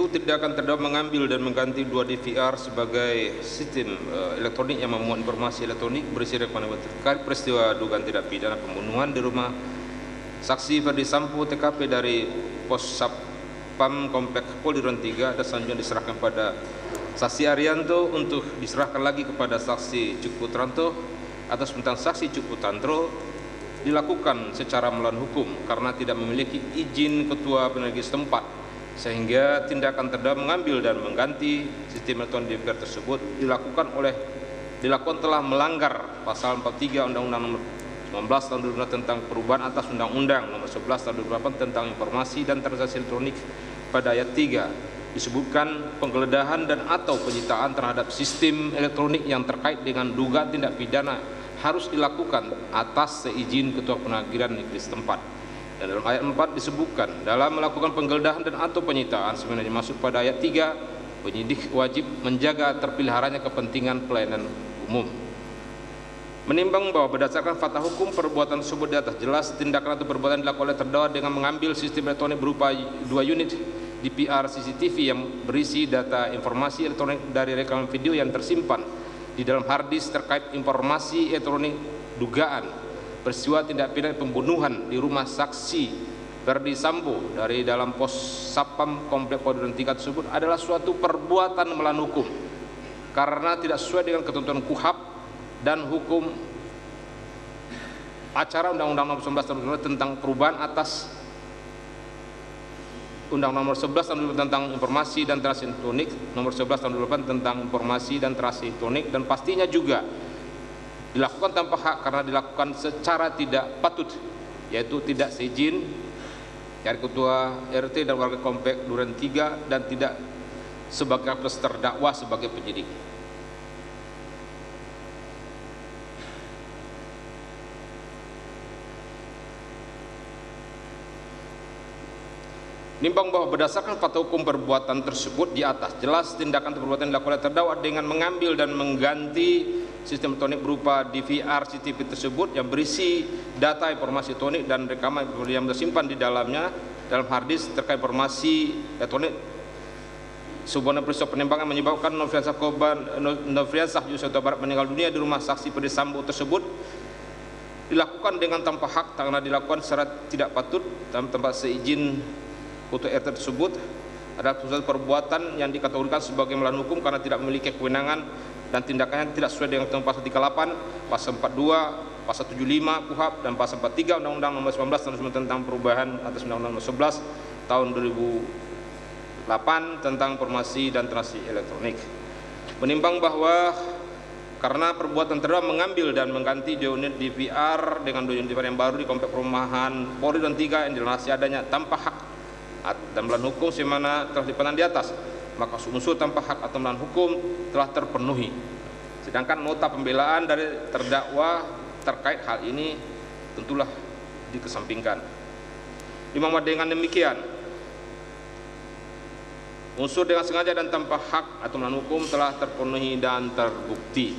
1. Tindakan terdakwa mengambil dan mengganti 2 DVR sebagai sistem elektronik yang memuat informasi elektronik berisi rekaman terkait peristiwa dugaan tindak pidana pembunuhan di rumah saksi Ferdi Sambo TKP dari Pos Satpam Komplek Polri Duren 3 dan selanjutnya diserahkan pada saksi Arianto untuk diserahkan lagi kepada saksi Cuk Putranto. Atas tentang saksi Cuk Putranto dilakukan secara melawan hukum karena tidak memiliki izin ketua penegak setempat, sehingga tindakan terdakwa mengambil dan mengganti sistem elektronik DVR tersebut dilakukan telah melanggar pasal 43 Undang-Undang Nomor 19 Tahun 2005 tentang perubahan atas Undang-Undang Nomor 11 Tahun 2008 tentang informasi dan transaksi elektronik. Pada ayat 3 disebutkan penggeledahan dan atau penyitaan terhadap sistem elektronik yang terkait dengan dugaan tindak pidana harus dilakukan atas seizin ketua pengadilan negeri setempat. Dan dalam ayat 4 disebutkan dalam melakukan penggeledahan dan atau penyitaan sebenarnya masuk pada ayat 3, penyidik wajib menjaga terpeliharanya kepentingan pelayanan umum. Menimbang bahwa berdasarkan fakta hukum perbuatan tersebut di atas jelas tindakan atau perbuatan dilakukan oleh terdakwa dengan mengambil sistem elektronik berupa 2 unit DVR CCTV yang berisi data informasi elektronik dari rekaman video yang tersimpan di dalam harddisk terkait informasi elektronik dugaan peristiwa tindak pidana pembunuhan di rumah saksi Ferdi Sambo dari dalam Pos Satpam Komplek Polri Duren 3 tersebut adalah suatu perbuatan melawan hukum karena tidak sesuai dengan ketentuan KUHP dan hukum acara Undang-Undang Nomor 19 Tahun 2005 tentang perubahan atas Undang-Undang Nomor 11 Tahun 2005 tentang informasi dan transaksi elektronik, Nomor 11 Tahun 2008 tentang informasi dan transaksi elektronik, dan pastinya juga dilakukan tanpa hak karena dilakukan secara tidak patut, yaitu tidak seizin dari ketua RT dan warga komplek Duren 3 dan tidak sebagai terdakwa sebagai penyidik. Nimbang bahwa berdasarkan fakta hukum perbuatan tersebut di atas jelas tindakan atau perbuatan dilakukan oleh terdakwa dengan mengambil dan mengganti sistem elektronik berupa DVR CCTV tersebut yang berisi data informasi elektronik dan rekaman yang tersimpan di dalamnya dalam harddisk terkait informasi elektronik sebuah peristiwa penembakan menyebabkan Nofriansah Yosua Huta Barat meninggal dunia di rumah saksi Ferdi Sambo tersebut dilakukan dengan tanpa hak karena dilakukan secara tidak patut dalam tempat seizin ketua RT tersebut adalah suatu perbuatan yang dikategorikan sebagai melawan hukum karena tidak memiliki kewenangan dan tindakannya tidak sesuai dengan pasal 38, pasal 42, pasal 75 KUHP dan pasal 43 Undang-Undang Nomor 19 Tahun 2009 tentang perubahan atas Undang-Undang Nomor 11 Tahun 2008 tentang informasi dan transaksi elektronik. Menimbang bahwa karena perbuatan terdakwa mengambil dan mengganti 2 unit DVR dengan 2 unit DVR yang baru di komplek perumahan Polri Duren 3 yang dilakukan adanya tanpa hak dan melawan hukum sebagaimana telah dipandang di atas, maka unsur tanpa hak atau melawan hukum telah terpenuhi. Sedangkan nota pembelaan dari terdakwa terkait hal ini tentulah dikesampingkan. Dengan demikian, unsur dengan sengaja dan tanpa hak atau melawan hukum telah terpenuhi dan terbukti.